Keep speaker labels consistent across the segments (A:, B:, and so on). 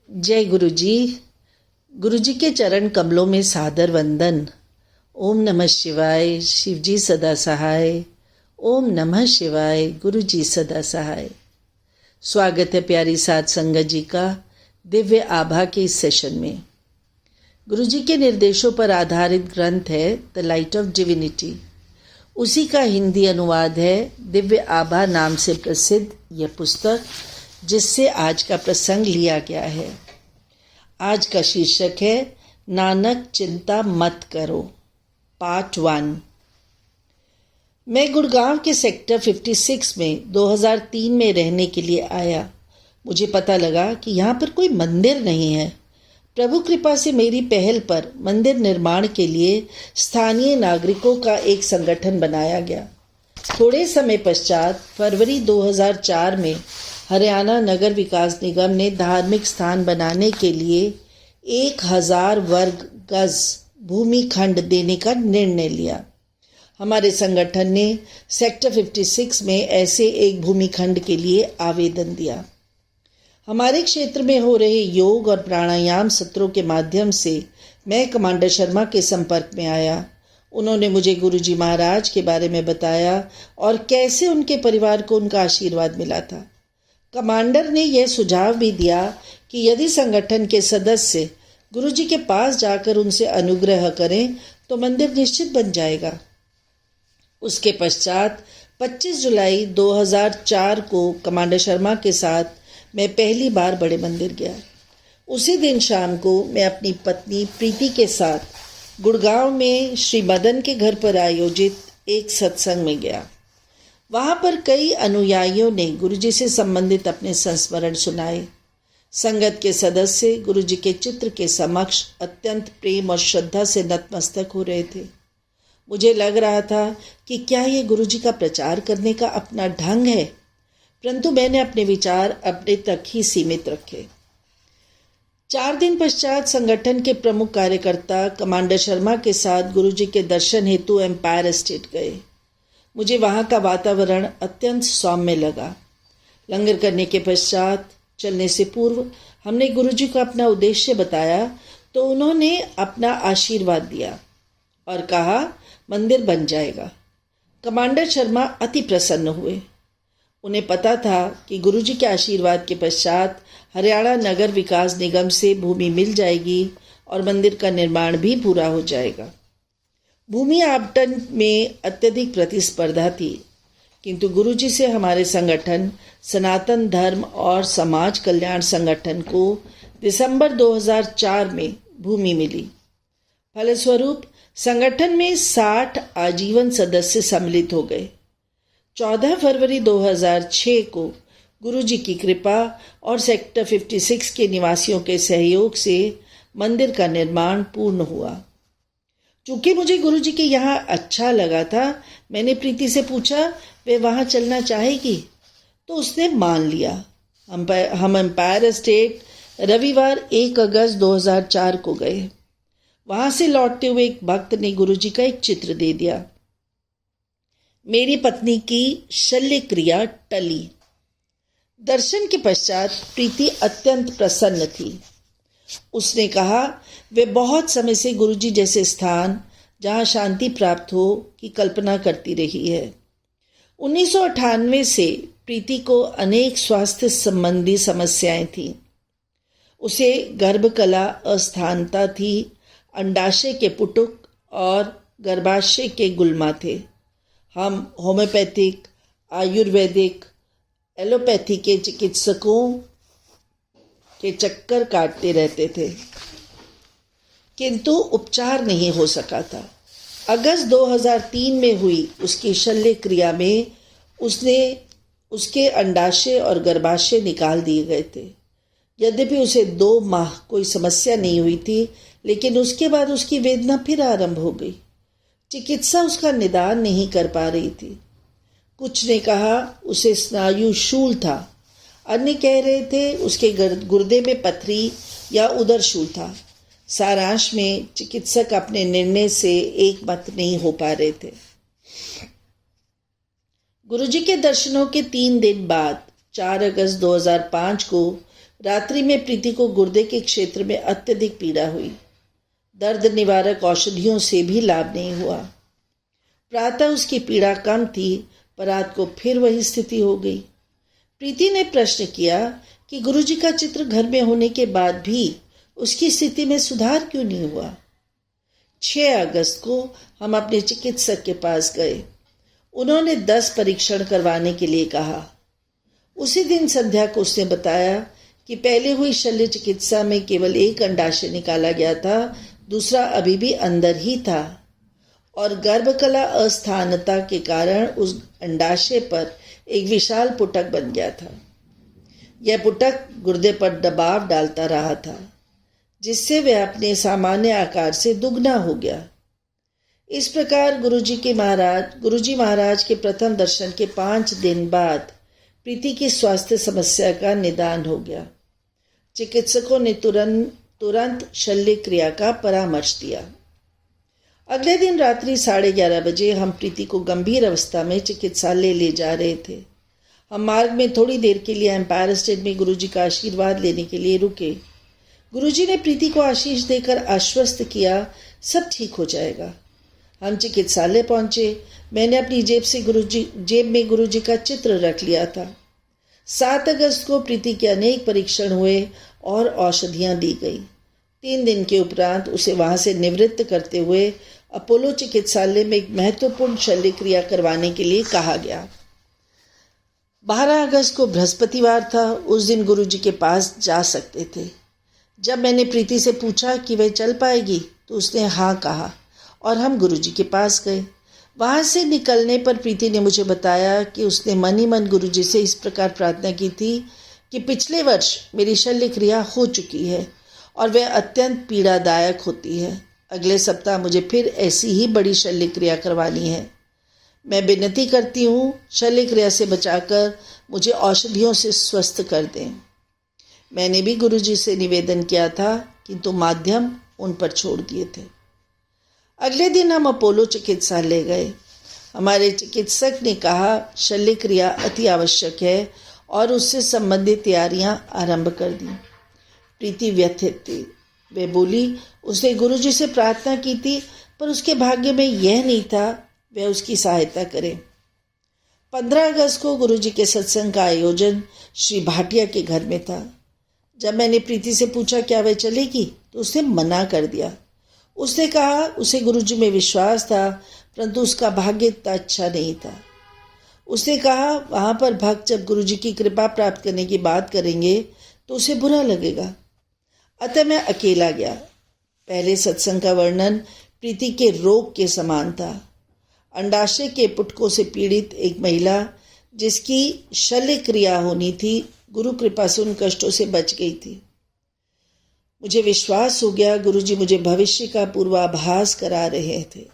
A: जय गुरु जी। गुरु जी के चरण कमलों में सादर वंदन। ओम नमः शिवाय, शिव जी सदा सहाय। ओम नमः शिवाय, गुरु जी सदा सहाय। स्वागत है प्यारी साध संगत जी का दिव्य आभा के इस सेशन में। गुरु जी के निर्देशों पर आधारित ग्रंथ है द लाइट ऑफ डिविनिटी। उसी का हिंदी अनुवाद है दिव्य आभा नाम से प्रसिद्ध यह पुस्तक, जिससे आज का प्रसंग लिया गया है। आज का शीर्षक है नानक चिंता मत करो, पार्ट 1। मैं गुड़गांव के सेक्टर 56 में 2003 में रहने के लिए आया। मुझे पता लगा कि यहाँ पर कोई मंदिर नहीं है। प्रभु कृपा से मेरी पहल पर मंदिर निर्माण के लिए स्थानीय नागरिकों का एक संगठन बनाया गया। थोड़े समय पश्चात फरवरी 2004 में हरियाणा नगर विकास निगम ने धार्मिक स्थान बनाने के लिए 1000 वर्ग गज भूमि खंड देने का निर्णय लिया। हमारे संगठन ने सेक्टर 56 में ऐसे एक भूमि खंड के लिए आवेदन दिया। हमारे क्षेत्र में हो रहे योग और प्राणायाम सत्रों के माध्यम से मैं कमांडर शर्मा के संपर्क में आया। उन्होंने मुझे गुरुजी महाराज के बारे में बताया और कैसे उनके परिवार को उनका आशीर्वाद मिला था। कमांडर ने यह सुझाव भी दिया कि यदि संगठन के सदस्य गुरुजी के पास जाकर उनसे अनुग्रह करें तो मंदिर निश्चित बन जाएगा। उसके पश्चात 25 जुलाई 2004 को कमांडर शर्मा के साथ मैं पहली बार बड़े मंदिर गया। उसी दिन शाम को मैं अपनी पत्नी प्रीति के साथ गुड़गांव में श्री मदन के घर पर आयोजित एक सत्संग में गया। वहाँ पर कई अनुयायियों ने गुरुजी से संबंधित अपने संस्मरण सुनाए। संगत के सदस्य गुरुजी के चित्र के समक्ष अत्यंत प्रेम और श्रद्धा से नतमस्तक हो रहे थे। मुझे लग रहा था कि क्या ये गुरुजी का प्रचार करने का अपना ढंग है, परंतु मैंने अपने विचार अपने तक ही सीमित रखे। 4 दिन पश्चात संगठन के प्रमुख कार्यकर्ता कमांडर शर्मा के साथ गुरुजी के दर्शन हेतु एम्पायर एस्टेट गए। मुझे वहाँ का वातावरण अत्यंत सौम्य लगा। लंगर करने के पश्चात चलने से पूर्व हमने गुरुजी को अपना उद्देश्य बताया तो उन्होंने अपना आशीर्वाद दिया और कहा मंदिर बन जाएगा। कमांडर शर्मा अति प्रसन्न हुए। उन्हें पता था कि गुरुजी के आशीर्वाद के पश्चात हरियाणा नगर विकास निगम से भूमि मिल जाएगी और मंदिर का निर्माण भी पूरा हो जाएगा। भूमि आवंटन में अत्यधिक प्रतिस्पर्धा थी, किंतु गुरुजी से हमारे संगठन सनातन धर्म और समाज कल्याण संगठन को दिसंबर 2004 में भूमि मिली। फलस्वरूप संगठन में 60 आजीवन सदस्य सम्मिलित हो गए। 14 फरवरी 2006 को गुरुजी की कृपा और सेक्टर 56 के निवासियों के सहयोग से मंदिर का निर्माण पूर्ण हुआ। चूंकि मुझे गुरुजी के यहाँ अच्छा लगा था, मैंने प्रीति से पूछा वे वहाँ चलना चाहेगी, तो उसने मान लिया। हम एम्पायर एस्टेट रविवार 1 अगस्त 2004 को गए। वहाँ से लौटते हुए एक भक्त ने गुरुजी का एक चित्र दे दिया। मेरी पत्नी की शल्य क्रिया टली। दर्शन के पश्चात प्रीति अत्यंत प्रसन्न थी। उसने कहा वे बहुत समय से गुरुजी जैसे स्थान जहाँ शांति प्राप्त हो की कल्पना करती रही है। 1998 से प्रीति को अनेक स्वास्थ्य संबंधी समस्याएं थीं। उसे गर्भकला अस्थानता थी, अंडाशय के पुटुक और गर्भाशय के गुल्मा थे। हम होम्योपैथिक, आयुर्वेदिक, एलोपैथी के चिकित्सकों के चक्कर काटते रहते थे, किंतु उपचार नहीं हो सका था। अगस्त 2003 में हुई उसकी शल्य क्रिया में उसके अंडाशय और गर्भाशय निकाल दिए गए थे। यद्यपि उसे 2 माह कोई समस्या नहीं हुई थी, लेकिन उसके बाद उसकी वेदना फिर आरंभ हो गई। चिकित्सा उसका निदान नहीं कर पा रही थी। कुछ ने कहा उसे स्नायु शूल था, अन्य कह रहे थे उसके गुर्दे में पथरी या उदर शूल था। सारांश में चिकित्सक अपने निर्णय से एक मत नहीं हो पा रहे थे। गुरुजी के दर्शनों के 3 दिन बाद 4 अगस्त 2005 को रात्रि में प्रीति को गुर्दे के क्षेत्र में अत्यधिक पीड़ा हुई। दर्द निवारक औषधियों से भी लाभ नहीं हुआ। प्रातः उसकी पीड़ा कम थी, पर रात को फिर वही स्थिति हो गई। प्रीति ने प्रश्न किया कि गुरुजी का चित्र घर में होने के बाद भी उसकी स्थिति में सुधार क्यों नहीं हुआ। 6 अगस्त को हम अपने चिकित्सक के पास गए। उन्होंने 10 परीक्षण करवाने के लिए कहा। उसी दिन संध्या को उसने बताया कि पहले हुई शल्य चिकित्सा में केवल एक अंडाशय निकाला गया था, दूसरा अभी भी अंदर ही था और गर्भकला अस्थानता के कारण उस अंडाशय पर एक विशाल पुटक बन गया था। यह पुटक गुर्दे पर दबाव डालता रहा था, जिससे वह अपने सामान्य आकार से दुगना हो गया। इस प्रकार गुरुजी महाराज के प्रथम दर्शन के 5 दिन बाद प्रीति की स्वास्थ्य समस्या का निदान हो गया। चिकित्सकों ने तुरंत शल्य क्रिया का परामर्श दिया। अगले दिन रात्रि 11:30 बजे हम प्रीति को गंभीर अवस्था में चिकित्सालय ले जा रहे थे। हम मार्ग में थोड़ी देर के लिए एम्पायर स्टेट में गुरुजी का आशीर्वाद लेने के लिए रुके। गुरुजी ने प्रीति को आशीष देकर आश्वस्त किया, सब ठीक हो जाएगा। हम चिकित्सालय पहुंचे। मैंने अपनी जेब में गुरुजी का चित्र रख लिया था। 7 अगस्त को प्रीति के अनेक परीक्षण हुए और औषधियां दी गई। 3 दिन के उपरांत उसे वहां से निवृत्त करते हुए अपोलो चिकित्सालय में एक महत्वपूर्ण शल्य क्रिया करवाने के लिए कहा गया। 12 अगस्त को बृहस्पतिवार था। उस दिन गुरुजी के पास जा सकते थे। जब मैंने प्रीति से पूछा कि वह चल पाएगी तो उसने हाँ कहा और हम गुरुजी के पास गए। वहां से निकलने पर प्रीति ने मुझे बताया कि उसने मन ही मन गुरुजी से इस प्रकार प्रार्थना की थी कि पिछले वर्ष मेरी शल्य क्रिया हो चुकी है और वह अत्यंत पीड़ादायक होती है। अगले सप्ताह मुझे फिर ऐसी ही बड़ी शल्य क्रिया करवानी है। मैं विनती करती हूँ, शल्य क्रिया से बचाकर मुझे औषधियों से स्वस्थ कर दें। मैंने भी गुरुजी से निवेदन किया था, किंतु माध्यम उन पर छोड़ दिए थे। अगले दिन हम अपोलो चिकित्सालय गए। हमारे चिकित्सक ने कहा शल्य क्रिया अति आवश्यक है और उससे संबंधित तैयारियां आरंभ कर दी। प्रीति व्यथित थी। वे बोली उसने गुरुजी से प्रार्थना की थी, पर उसके भाग्य में यह नहीं था वह उसकी सहायता करे। 15 अगस्त को गुरुजी के सत्संग का आयोजन श्री भाटिया के घर में था। जब मैंने प्रीति से पूछा क्या वह चलेगी तो उसने मना कर दिया। उसने कहा उसे गुरुजी में विश्वास था, परंतु उसका भाग्य इतना अच्छा नहीं था। उसने कहा वहां पर भक्त जब गुरुजी की कृपा प्राप्त करने की बात करेंगे तो उसे बुरा लगेगा। अतः मैं अकेला गया। पहले सत्संग का वर्णन प्रीति के रोग के समान था। अंडाशय के पुटकों से पीड़ित एक महिला जिसकी शल्य क्रिया होनी थी, गुरु कृपा से उन कष्टों से बच गई थी। मुझे विश्वास हो गया गुरुजी मुझे भविष्य का पूर्वाभास करा रहे थे।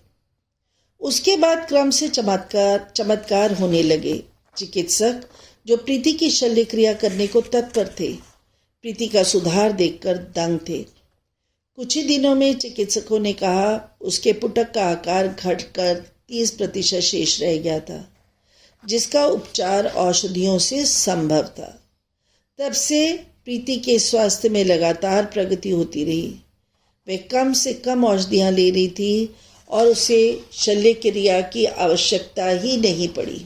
A: उसके बाद क्रम से चमत्कार होने लगे। चिकित्सक जो प्रीति की शल्य क्रिया करने को तत्पर थे, प्रीति का सुधार देखकर दंग थे। कुछ ही दिनों में चिकित्सकों ने कहा उसके पुटक का आकार घटकर 30% शेष रह गया था, जिसका उपचार औषधियों से संभव था। तब से प्रीति के स्वास्थ्य में लगातार प्रगति होती रही। वह कम से कम औषधियां ले रही थी और उसे शल्य क्रिया की आवश्यकता ही नहीं पड़ी।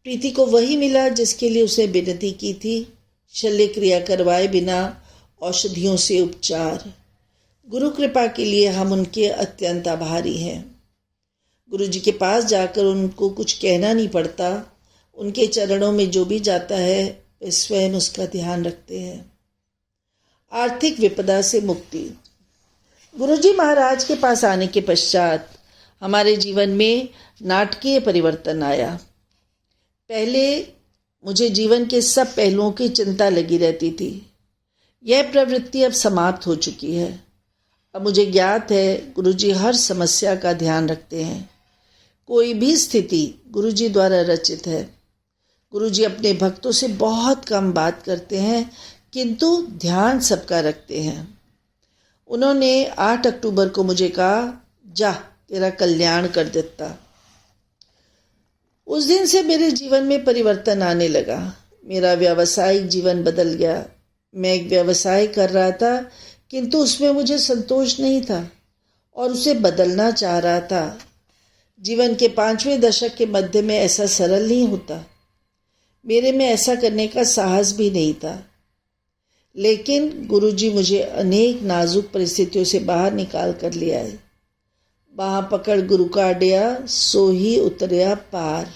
A: प्रीति को वही मिला जिसके लिए उसने विनती की थी, शल्य क्रिया करवाए बिना औषधियों से उपचार। गुरु कृपा के लिए हम उनके अत्यंत आभारी हैं। गुरुजी के पास जाकर उनको कुछ कहना नहीं पड़ता। उनके चरणों में जो भी जाता है वे स्वयं उसका ध्यान रखते हैं। आर्थिक विपदा से मुक्ति। गुरुजी महाराज के पास आने के पश्चात हमारे जीवन में नाटकीय परिवर्तन आया। पहले मुझे जीवन के सब पहलुओं की चिंता लगी रहती थी। यह प्रवृत्ति अब समाप्त हो चुकी है। अब मुझे ज्ञात है गुरुजी हर समस्या का ध्यान रखते हैं। कोई भी स्थिति गुरुजी द्वारा रचित है। गुरुजी अपने भक्तों से बहुत कम बात करते हैं, किंतु ध्यान सबका रखते हैं। उन्होंने 8 अक्टूबर को मुझे कहा, जा तेरा कल्याण कर देता। उस दिन से मेरे जीवन में परिवर्तन आने लगा। मेरा व्यावसायिक जीवन बदल गया। मैं एक व्यवसाय कर रहा था, किंतु उसमें मुझे संतोष नहीं था और उसे बदलना चाह रहा था। जीवन के 5वें दशक के मध्य में ऐसा सरल नहीं होता। मेरे में ऐसा करने का साहस भी नहीं था, लेकिन गुरुजी मुझे अनेक नाजुक परिस्थितियों से बाहर निकाल कर ले आए। बाह पकड़ गुरु काढ़िया, सो ही उतरिया पार।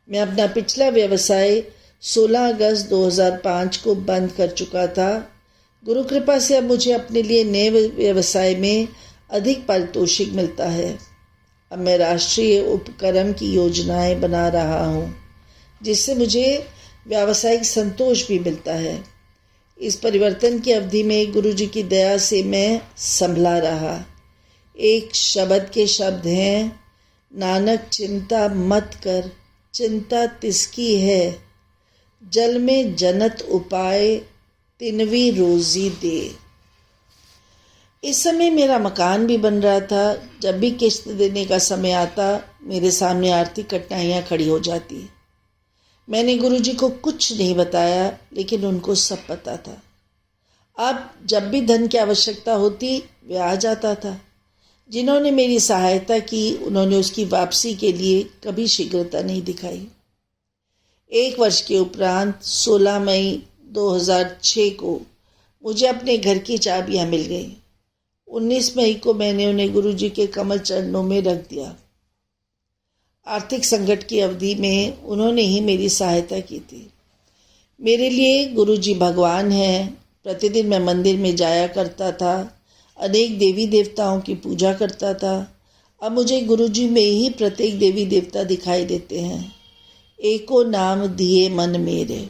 A: मैं अपना पिछला व्यवसाय 16 अगस्त 2005 को बंद कर चुका था। गुरु कृपा से अब मुझे अपने लिए नए व्यवसाय में अधिक पारितोषिक मिलता है। अब मैं राष्ट्रीय उपक्रम की योजनाएं बना रहा हूँ, जिससे मुझे व्यावसायिक संतोष भी मिलता है। इस परिवर्तन की अवधि में गुरुजी की दया से मैं संभला रहा। एक शब्द के शब्द हैं, नानक चिंता मत कर, चिंता तिसकी है, जल में जन्नत उपाय, तिनवी रोजी दे। इस समय मेरा मकान भी बन रहा था। जब भी किस्त देने का समय आता, मेरे सामने आर्थिक कठिनाइयाँ खड़ी हो जाती। मैंने गुरुजी को कुछ नहीं बताया, लेकिन उनको सब पता था। अब जब भी धन की आवश्यकता होती, वे आ जाता था। जिन्होंने मेरी सहायता की, उन्होंने उसकी वापसी के लिए कभी शीघ्रता नहीं दिखाई। 1 वर्ष के उपरांत 16 मई 2006 को मुझे अपने घर की चाबियां मिल गई। 19 मई को मैंने उन्हें गुरुजी के कमल चरणों में रख दिया। आर्थिक संकट की अवधि में उन्होंने ही मेरी सहायता की थी। मेरे लिए गुरुजी भगवान हैं। प्रतिदिन मैं मंदिर में जाया करता था, अनेक देवी देवताओं की पूजा करता था। अब मुझे गुरुजी में ही प्रत्येक देवी देवता दिखाई देते हैं। एको नाम दिए मन मेरे।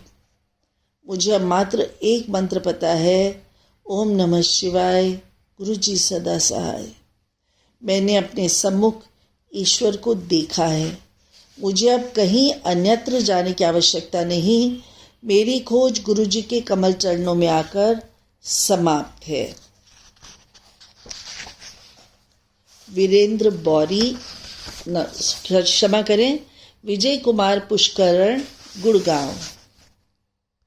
A: मुझे अब मात्र एक मंत्र पता है, ओम नमः शिवाय, गुरुजी सदा सहाय। मैंने अपने सम्मुख ईश्वर को देखा है। मुझे अब कहीं अन्यत्र जाने की आवश्यकता नहीं। मेरी खोज गुरुजी के कमल चरणों में आकर समाप्त है। वीरेंद्र बौरी, क्षमा करें, विजय कुमार पुष्करण, गुड़गांव।